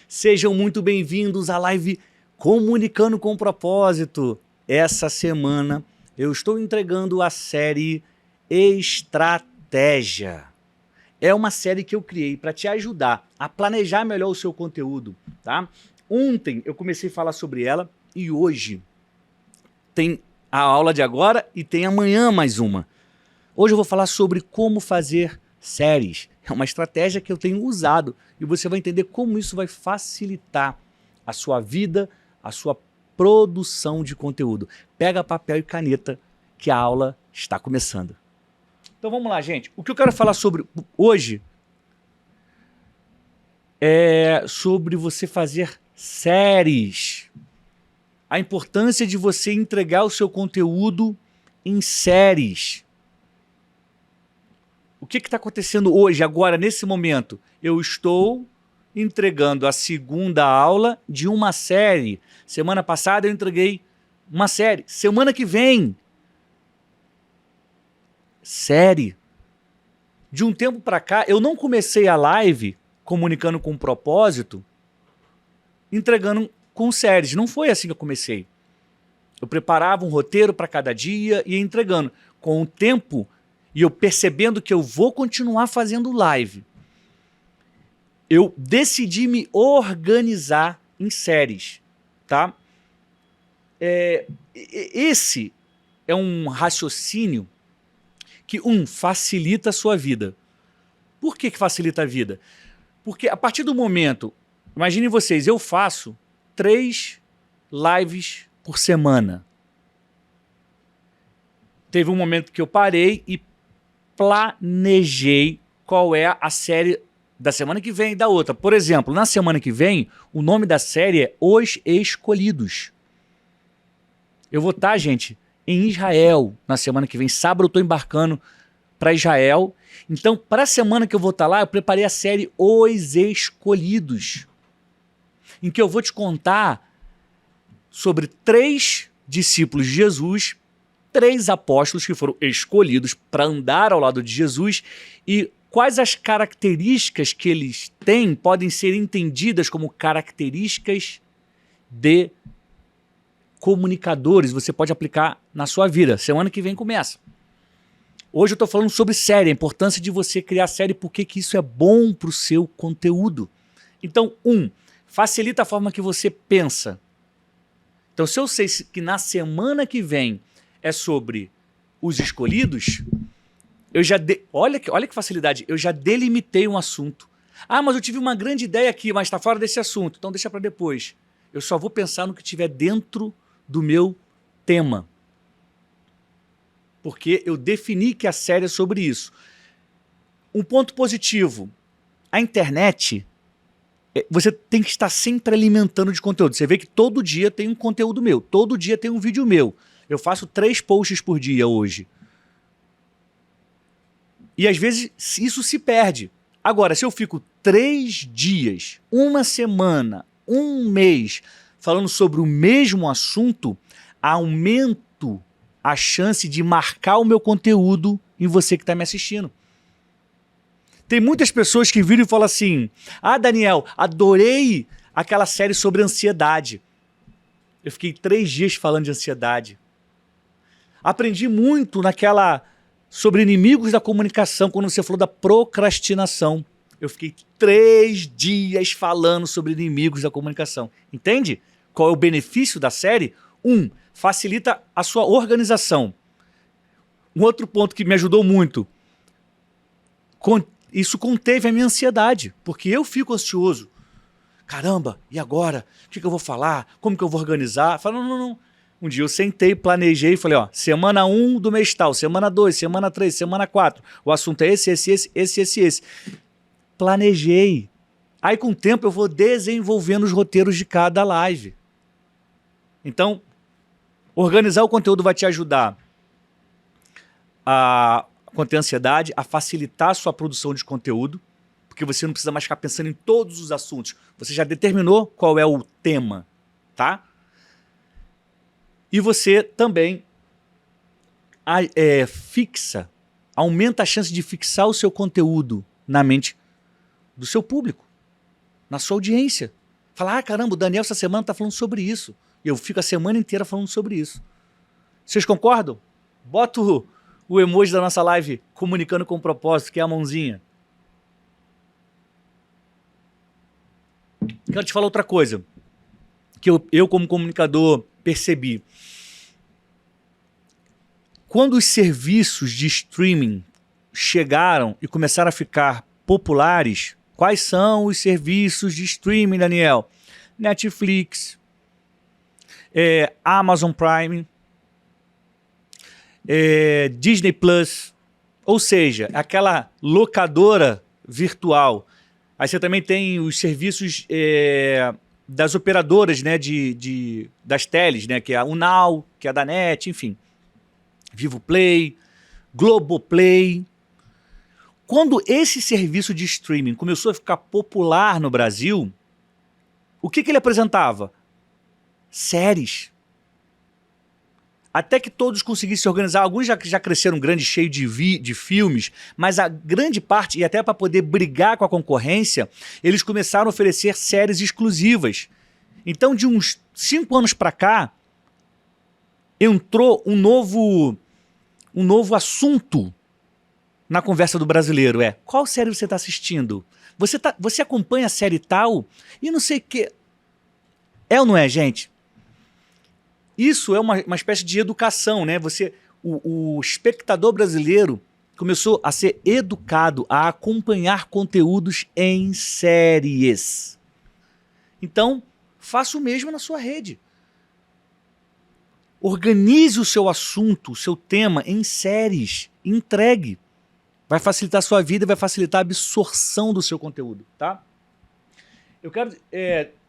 Sejam muito bem-vindos à live Comunicando com Propósito. Essa semana eu estou entregando a série Estratégia. É uma série que eu criei para te ajudar a planejar melhor o seu conteúdo, tá? Ontem eu comecei a falar sobre ela e hoje tem a aula de agora e tem amanhã mais uma. Hoje eu vou falar sobre como fazer séries. É uma estratégia que eu tenho usado e você vai entender como isso vai facilitar a sua vida, a sua produção de conteúdo. Pega papel e caneta que a aula está começando. Então vamos lá, gente. O que eu quero falar sobre hoje é sobre você fazer séries. A importância de você entregar o seu conteúdo em séries. O que está acontecendo hoje, agora, nesse momento? Eu estou entregando a segunda aula de uma série. Semana passada eu entreguei uma série. Semana que vem, série. De um tempo para cá, eu não comecei a live comunicando com propósito, entregando com séries. Não foi assim que eu comecei. Eu preparava um roteiro para cada dia e ia entregando. Com o tempo, e eu percebendo que eu vou continuar fazendo live, eu decidi me organizar em séries, tá? Esse é um raciocínio que, facilita a sua vida. Por que facilita a vida? Porque a partir do momento, imaginem vocês, eu faço 3 lives por semana. Teve um momento que eu parei e planejei qual é a série da semana que vem e da outra. Por exemplo, na semana que vem, o nome da série é Os Escolhidos. Eu vou estar, gente, em Israel na semana que vem. Sábado eu estou embarcando para Israel. Então, para a semana que eu vou estar lá, eu preparei a série Os Escolhidos, em que eu vou te contar sobre 3 discípulos de Jesus, 3 apóstolos que foram escolhidos para andar ao lado de Jesus e quais as características que eles têm podem ser entendidas como características de comunicadores. Você pode aplicar na sua vida. Semana que vem começa. Hoje eu estou falando sobre série, a importância de você criar série, porque que isso é bom para o seu conteúdo. Então, facilita a forma que você pensa. Então, se eu sei que na semana que vem é sobre os escolhidos, eu já olha que facilidade, eu já delimitei um assunto. Ah, mas eu tive uma grande ideia aqui, mas está fora desse assunto, então deixa para depois. Eu só vou pensar no que tiver dentro do meu tema. Porque eu defini que a série é sobre isso. Um ponto positivo, a internet, você tem que estar sempre alimentando de conteúdo. Você vê que todo dia tem um conteúdo meu, todo dia tem um vídeo meu. Eu faço 3 posts por dia hoje. E às vezes isso se perde. Agora, se eu fico 3 dias, uma semana, um mês, falando sobre o mesmo assunto, aumento a chance de marcar o meu conteúdo em você que está me assistindo. Tem muitas pessoas que viram e falam assim: ah, Daniel, adorei aquela série sobre ansiedade. Eu fiquei 3 dias falando de ansiedade. Aprendi muito sobre inimigos da comunicação, quando você falou da procrastinação. Eu fiquei 3 dias falando sobre inimigos da comunicação. Entende? Qual é o benefício da série? Facilita a sua organização. Um outro ponto que me ajudou muito, isso conteve a minha ansiedade, porque eu fico ansioso. Caramba, e agora? O que eu vou falar? Como que eu vou organizar? Falo, não. Um dia eu sentei, planejei e falei, semana 1 do mês tal, semana 2, semana 3, semana 4. O assunto é esse. Planejei. Aí com o tempo eu vou desenvolvendo os roteiros de cada live. Então, organizar o conteúdo vai te ajudar a conter ansiedade, a facilitar a sua produção de conteúdo, porque você não precisa mais ficar pensando em todos os assuntos. Você já determinou qual é o tema, tá? E você também aumenta a chance de fixar o seu conteúdo na mente do seu público, na sua audiência. Fala, caramba, o Daniel essa semana está falando sobre isso. E eu fico a semana inteira falando sobre isso. Vocês concordam? Bota o emoji da nossa live comunicando com o propósito, que é a mãozinha. Quero te falar outra coisa que eu como comunicador percebi. Quando os serviços de streaming chegaram e começaram a ficar populares, quais são os serviços de streaming, Daniel? Netflix, Amazon Prime, Disney Plus, ou seja, aquela locadora virtual. Aí você também tem os serviços das operadoras, né, das teles, né, que é a Unal, que é a da NET, enfim. Vivo Play, Globoplay. Quando esse serviço de streaming começou a ficar popular no Brasil, o que ele apresentava? Séries. Até que todos conseguissem se organizar. Alguns já cresceram grandes, cheios de filmes, mas a grande parte, e até para poder brigar com a concorrência, eles começaram a oferecer séries exclusivas. Então, de uns 5 anos para cá, entrou um novo assunto na conversa do brasileiro. Qual série você está assistindo? Você acompanha a série tal? E não sei o que. É ou não é, gente? Isso é uma espécie de educação, né? O espectador brasileiro começou a ser educado a acompanhar conteúdos em séries. Então, faça o mesmo na sua rede. Organize o seu assunto, o seu tema em séries. Entregue. Vai facilitar a sua vida e vai facilitar a absorção do seu conteúdo, tá? Eu quero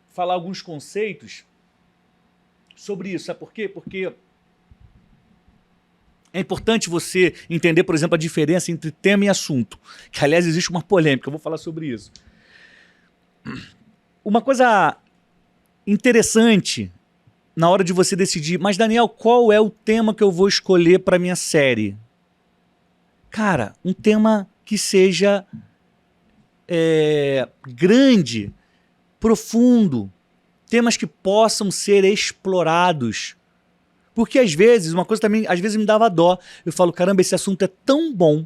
falar alguns conceitos sobre isso. Sabe por quê? Porque é importante você entender, por exemplo, a diferença entre tema e assunto. Que, aliás, existe uma polêmica, eu vou falar sobre isso. Uma coisa interessante na hora de você decidir, mas Daniel, qual é o tema que eu vou escolher para minha série? Cara, um tema que seja grande, profundo, temas que possam ser explorados. Porque às vezes, uma coisa também, às vezes me dava dó. Eu falo, caramba, esse assunto é tão bom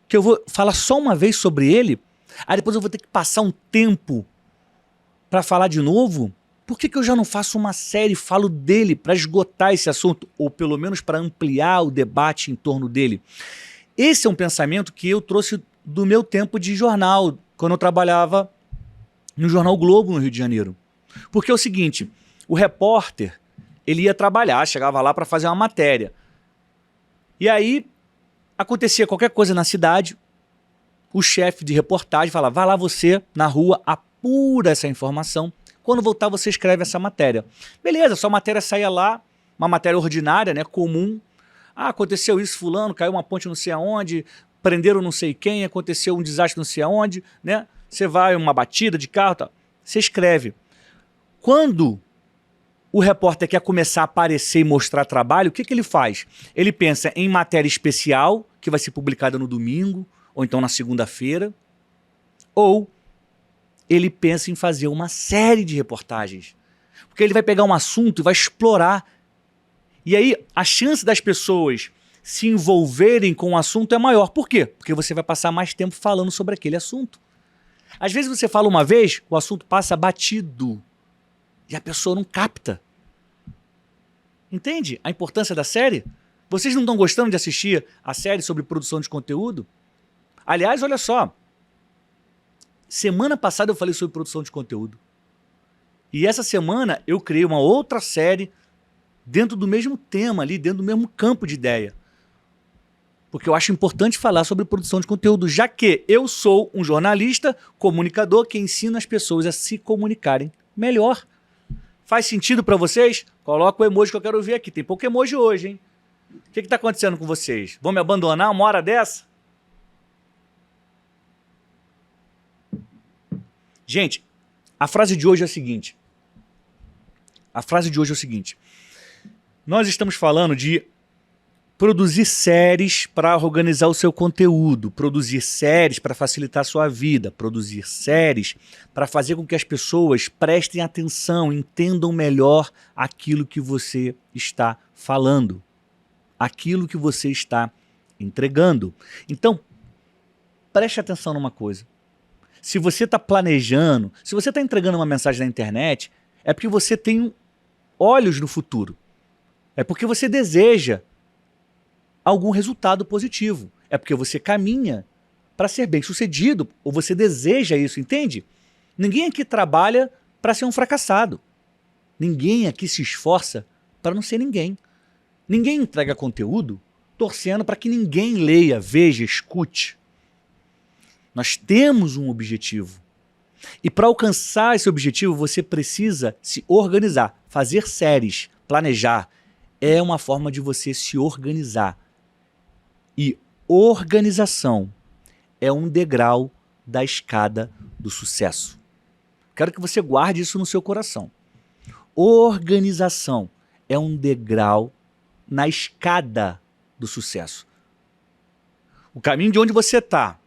que eu vou falar só uma vez sobre ele, aí depois eu vou ter que passar um tempo para falar de novo. Por que eu já não faço uma série e falo dele para esgotar esse assunto? Ou pelo menos para ampliar o debate em torno dele. Esse é um pensamento que eu trouxe do meu tempo de jornal, quando eu trabalhava no Jornal Globo, no Rio de Janeiro. Porque é o seguinte, o repórter, ele ia trabalhar, chegava lá para fazer uma matéria. E aí, acontecia qualquer coisa na cidade, o chefe de reportagem falava, vai lá você, na rua, apura essa informação, quando voltar você escreve essa matéria. Beleza, sua matéria saía lá, uma matéria ordinária, né, comum. Ah, aconteceu isso, fulano, caiu uma ponte não sei aonde, prenderam não sei quem, aconteceu um desastre não sei aonde, né? Você vai uma batida de carro, tá? Você escreve. Quando o repórter quer começar a aparecer e mostrar trabalho, o que ele faz? Ele pensa em matéria especial, que vai ser publicada no domingo, ou então na segunda-feira, ou ele pensa em fazer uma série de reportagens. Porque ele vai pegar um assunto e vai explorar. E aí, a chance das pessoas se envolverem com o assunto é maior. Por quê? Porque você vai passar mais tempo falando sobre aquele assunto. Às vezes você fala uma vez, o assunto passa batido. E a pessoa não capta. Entende a importância da série? Vocês não estão gostando de assistir a série sobre produção de conteúdo? Aliás, olha só. Semana passada eu falei sobre produção de conteúdo. E essa semana eu criei uma outra série dentro do mesmo tema ali, dentro do mesmo campo de ideia. Porque eu acho importante falar sobre produção de conteúdo, já que eu sou um jornalista, comunicador, que ensina as pessoas a se comunicarem melhor. Faz sentido para vocês? Coloca o emoji que eu quero ver aqui. Tem pouco emoji hoje, hein? O que está acontecendo com vocês? Vão me abandonar uma hora dessa? Gente, a frase de hoje é a seguinte. Nós estamos falando de Produzir séries para organizar o seu conteúdo, produzir séries para facilitar a sua vida, produzir séries para fazer com que as pessoas prestem atenção, entendam melhor aquilo que você está falando, aquilo que você está entregando. Então, preste atenção numa coisa. Se você está planejando, se você está entregando uma mensagem na internet, é porque você tem olhos no futuro. É porque você deseja algum resultado positivo. É porque você caminha para ser bem-sucedido, ou você deseja isso, entende? Ninguém aqui trabalha para ser um fracassado. Ninguém aqui se esforça para não ser ninguém. Ninguém entrega conteúdo torcendo para que ninguém leia, veja, escute. Nós temos um objetivo. E para alcançar esse objetivo, você precisa se organizar, fazer séries, planejar. É uma forma de você se organizar. E organização é um degrau da escada do sucesso. Quero que você guarde isso no seu coração. Organização é um degrau na escada do sucesso. O caminho de onde você está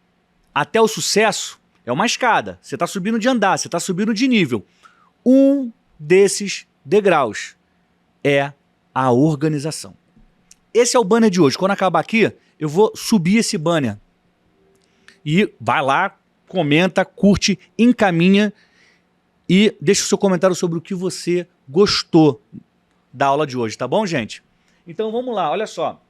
até o sucesso é uma escada. Você está subindo de andar, você está subindo de nível. Um desses degraus é a organização. Esse é o banner de hoje. Quando acabar aqui, eu vou subir esse banner. E vai lá, comenta, curte, encaminha e deixa o seu comentário sobre o que você gostou da aula de hoje, tá bom, gente? Então vamos lá, olha só.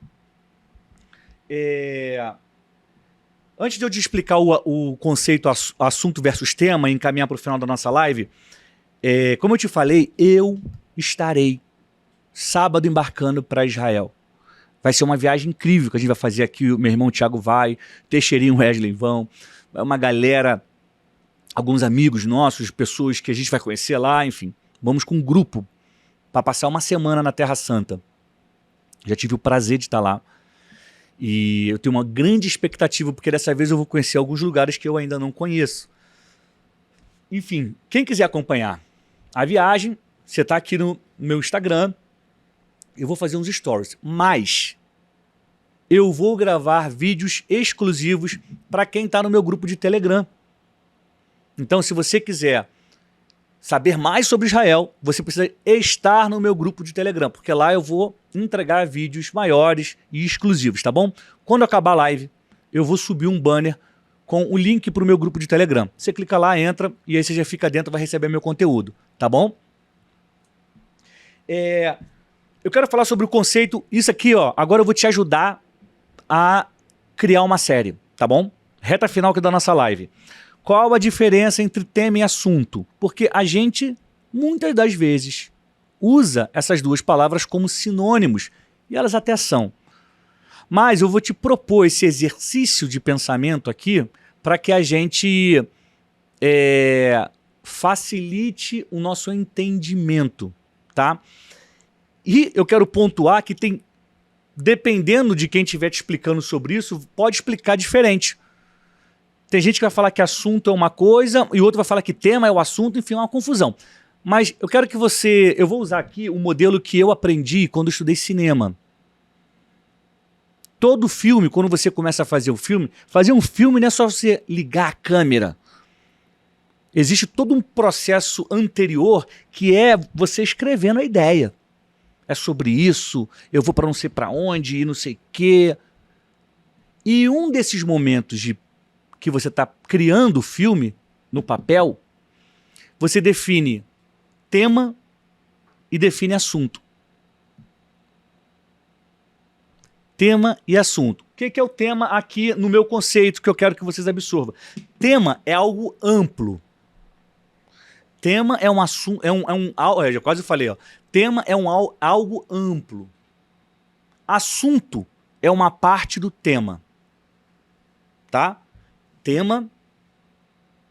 Antes de eu te explicar o conceito assunto versus tema e encaminhar para o final da nossa live, como eu te falei, eu estarei sábado embarcando para Israel. Vai ser uma viagem incrível que a gente vai fazer aqui. O meu irmão Thiago vai, Teixeirinho e Wesley vão. Vai uma galera, alguns amigos nossos, pessoas que a gente vai conhecer lá, enfim. Vamos com um grupo para passar uma semana na Terra Santa. Já tive o prazer de estar lá. E eu tenho uma grande expectativa, porque dessa vez eu vou conhecer alguns lugares que eu ainda não conheço. Enfim, quem quiser acompanhar a viagem, você está aqui no meu Instagram. Eu vou fazer uns stories, mas eu vou gravar vídeos exclusivos para quem está no meu grupo de Telegram. Então, se você quiser saber mais sobre Israel, você precisa estar no meu grupo de Telegram, porque lá eu vou entregar vídeos maiores e exclusivos, tá bom? Quando acabar a live, eu vou subir um banner com o link para o meu grupo de Telegram. Você clica lá, entra, e aí você já fica dentro e vai receber meu conteúdo, tá bom? Eu quero falar sobre o conceito, isso aqui, ó, agora eu vou te ajudar a criar uma série, tá bom? Reta final aqui da nossa live. Qual a diferença entre tema e assunto? Porque a gente, muitas das vezes, usa essas duas palavras como sinônimos, e elas até são. Mas eu vou te propor esse exercício de pensamento aqui para que a gente facilite o nosso entendimento, tá? E eu quero pontuar que tem, dependendo de quem estiver te explicando sobre isso, pode explicar diferente. Tem gente que vai falar que assunto é uma coisa e outro vai falar que tema é o assunto, enfim, é uma confusão. Mas eu quero que você... Eu vou usar aqui o modelo que eu aprendi quando eu estudei cinema. Todo filme, quando você começa a fazer um filme não é só você ligar a câmera. Existe todo um processo anterior que é você escrevendo a ideia. É sobre isso, eu vou para não sei para onde e não sei o quê. E um desses momentos que você está criando o filme no papel, você define tema e define assunto. Tema e assunto. O que é o tema aqui no meu conceito que eu quero que vocês absorvam? Tema é algo amplo. Tema é um assunto, já quase falei, ó. Tema é algo amplo. Assunto é uma parte do tema. Tá? Tema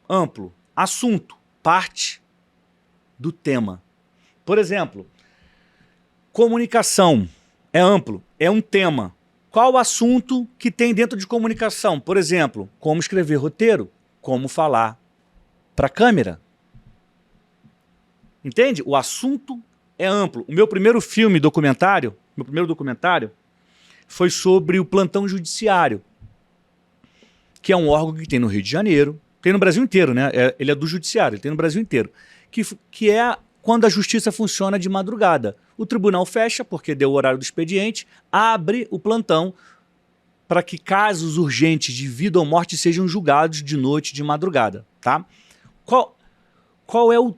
amplo. Assunto, parte do tema. Por exemplo, comunicação é amplo, é um tema. Qual o assunto que tem dentro de comunicação? Por exemplo, como escrever roteiro, como falar para a câmera. Entende? O assunto é amplo. O meu primeiro documentário, foi sobre o plantão judiciário, que é um órgão que tem no Rio de Janeiro, tem no Brasil inteiro, né? Ele é do judiciário, ele tem no Brasil inteiro, que é quando a justiça funciona de madrugada. O tribunal fecha, porque deu o horário do expediente, abre o plantão para que casos urgentes de vida ou morte sejam julgados de noite, de madrugada, tá? Qual é o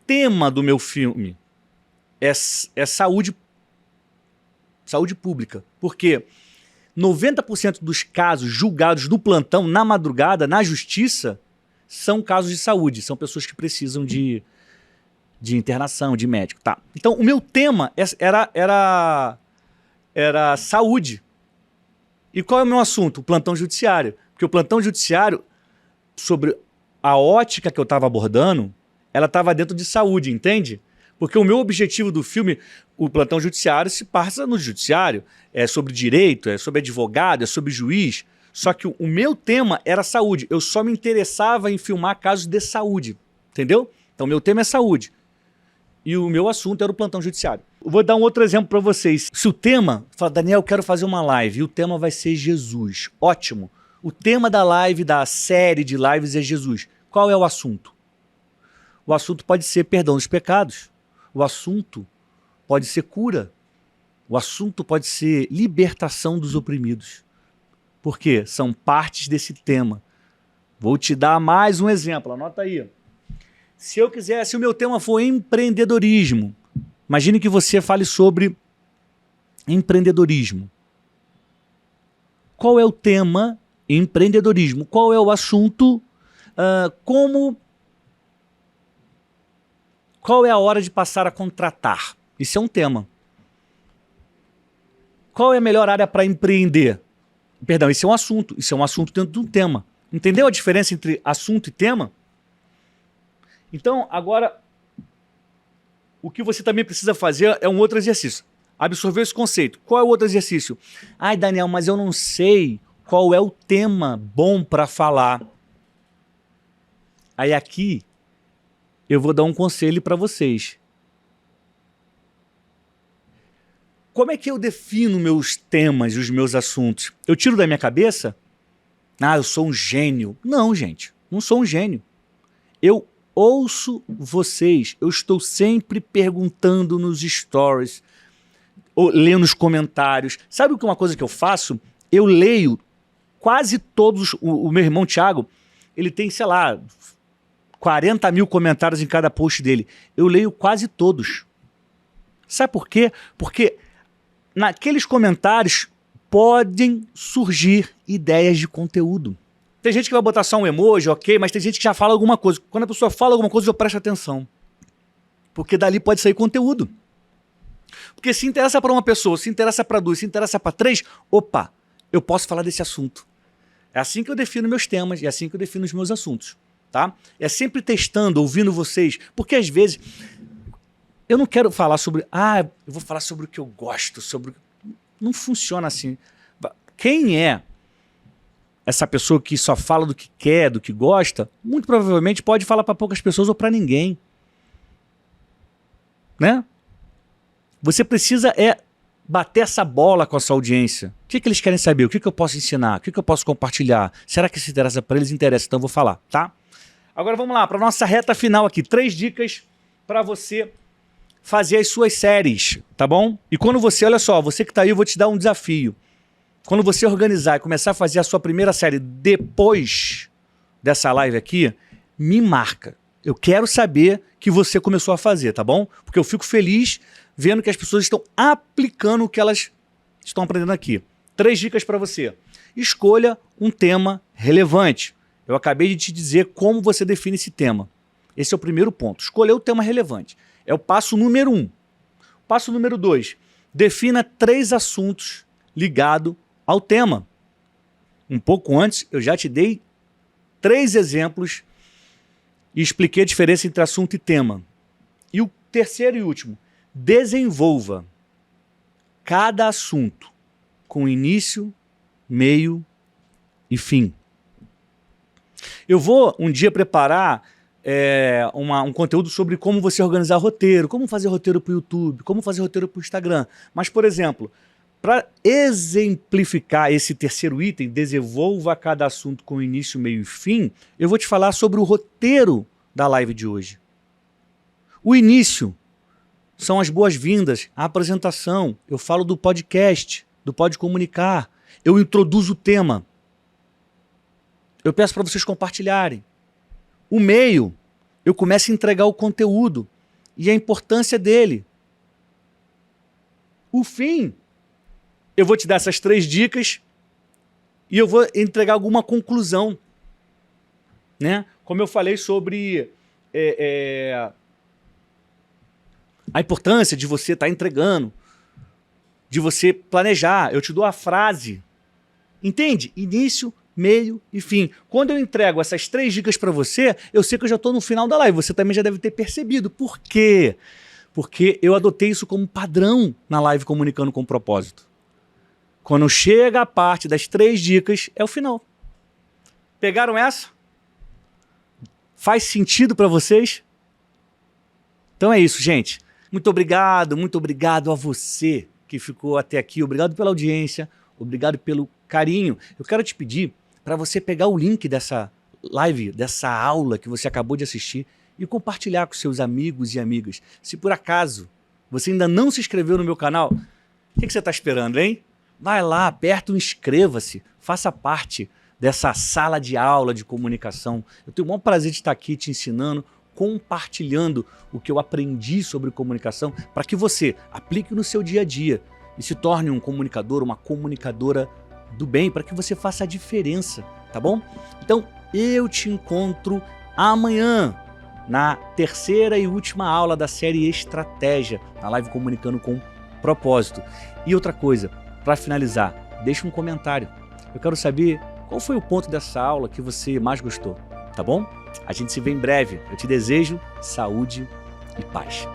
tema do meu filme? É saúde pública, porque 90% dos casos julgados no plantão, na madrugada, na justiça, são casos de saúde, são pessoas que precisam de internação, de médico, tá? Então, o meu tema era saúde. E qual é o meu assunto? O plantão judiciário. Porque o plantão judiciário, sobre a ótica que eu estava abordando, ela estava dentro de saúde, entende? Porque o meu objetivo do filme, o plantão judiciário, se passa no judiciário, é sobre direito, é sobre advogado, é sobre juiz. Só que o meu tema era saúde. Eu só me interessava em filmar casos de saúde, entendeu? Então, meu tema é saúde. E o meu assunto era o plantão judiciário. Eu vou dar um outro exemplo para vocês. Se o tema, fala, Daniel, eu quero fazer uma live, e o tema vai ser Jesus. Ótimo. O tema da live, da série de lives é Jesus. Qual é o assunto? O assunto pode ser perdão dos pecados. O assunto pode ser cura. O assunto pode ser libertação dos oprimidos. Por quê? São partes desse tema. Vou te dar mais um exemplo, anota aí. Se o meu tema for empreendedorismo, imagine que você fale sobre empreendedorismo. Qual é o tema? Empreendedorismo. Qual é o assunto? Qual é a hora de passar a contratar? Isso é um tema. Qual é a melhor área para empreender? Perdão, isso é um assunto. Isso é um assunto dentro de um tema. Entendeu a diferença entre assunto e tema? Então, agora, o que você também precisa fazer é um outro exercício. Absorver esse conceito. Qual é o outro exercício? Ai, Daniel, mas eu não sei qual é o tema bom para falar. Aí aqui, eu vou dar um conselho para vocês. Como é que eu defino meus temas, os meus assuntos? Eu tiro da minha cabeça? Ah, eu sou um gênio. Não, gente, não sou um gênio. Eu ouço vocês, eu estou sempre perguntando nos stories, ou lendo os comentários. Sabe uma coisa que eu faço? Eu leio quase todos, o meu irmão Thiago, ele tem, sei lá, 40 mil comentários em cada post dele. Eu leio quase todos. Sabe por quê? Porque naqueles comentários podem surgir ideias de conteúdo. Tem gente que vai botar só um emoji, ok, mas tem gente que já fala alguma coisa. Quando a pessoa fala alguma coisa, eu presto atenção. Porque dali pode sair conteúdo. Porque se interessa para uma pessoa, se interessa para duas, se interessa para três, opa, eu posso falar desse assunto. É assim que eu defino meus temas, é assim que eu defino os meus assuntos. Tá? É sempre testando, ouvindo vocês, porque às vezes eu não quero falar sobre, eu vou falar sobre o que eu gosto, sobre... Não funciona assim. Quem é essa pessoa que só fala do que quer, do que gosta, muito provavelmente pode falar para poucas pessoas ou para ninguém. Né? Você precisa bater essa bola com a sua audiência. O que eles querem saber? O que eu posso ensinar? O que eu posso compartilhar? Será que isso interessa para eles? Interessa, então eu vou falar, tá? Agora vamos lá, para a nossa reta final aqui. 3 dicas para você fazer as suas séries, tá bom? E quando você, olha só, você que tá aí, eu vou te dar um desafio. Quando você organizar e começar a fazer a sua primeira série depois dessa live aqui, me marca. Eu quero saber que você começou a fazer, tá bom? Porque eu fico feliz vendo que as pessoas estão aplicando o que elas estão aprendendo aqui. 3 dicas para você. Escolha um tema relevante. Eu acabei de te dizer como você define esse tema. Esse é o primeiro ponto. Escolher o tema relevante. É o passo número 1. Passo número 2. Defina 3 assuntos ligados ao tema. Um pouco antes, eu já te dei 3 exemplos e expliquei a diferença entre assunto e tema. E o terceiro e último, desenvolva cada assunto com início, meio e fim. Eu vou um dia preparar um conteúdo sobre como você organizar roteiro, como fazer roteiro para o YouTube, como fazer roteiro para o Instagram. Mas, por exemplo, Para exemplificar esse terceiro item, desenvolva cada assunto com início, meio e fim, eu vou te falar sobre o roteiro da live de hoje. O início são as boas-vindas, a apresentação, eu falo do podcast, do Pode Comunicar, eu introduzo o tema, eu peço para vocês compartilharem. O meio, eu começo a entregar o conteúdo e a importância dele. O fim, eu vou te dar essas 3 dicas e eu vou entregar alguma conclusão, né? Como eu falei sobre a importância de você estar entregando, de você planejar. Eu te dou a frase. Entende? Início, meio e fim. Quando eu entrego essas 3 dicas para você, eu sei que eu já estou no final da live. Você também já deve ter percebido. Por quê? Porque eu adotei isso como padrão na live Comunicando com Propósito. Quando chega a parte das 3 dicas, é o final. Pegaram essa? Faz sentido para vocês? Então é isso, gente. Muito obrigado a você que ficou até aqui. Obrigado pela audiência, obrigado pelo carinho. Eu quero te pedir para você pegar o link dessa live, dessa aula que você acabou de assistir e compartilhar com seus amigos e amigas. Se por acaso você ainda não se inscreveu no meu canal, o que você está esperando, hein? Vai lá, aperta o inscreva-se, faça parte dessa sala de aula de comunicação. Eu tenho o maior prazer de estar aqui te ensinando, compartilhando o que eu aprendi sobre comunicação para que você aplique no seu dia a dia e se torne um comunicador, uma comunicadora do bem, para que você faça a diferença, tá bom? Então, eu te encontro amanhã na 3ª e última aula da série Estratégia, na live Comunicando com Propósito. E outra coisa, para finalizar, deixa um comentário. Eu quero saber qual foi o ponto dessa aula que você mais gostou, tá bom? A gente se vê em breve. Eu te desejo saúde e paz.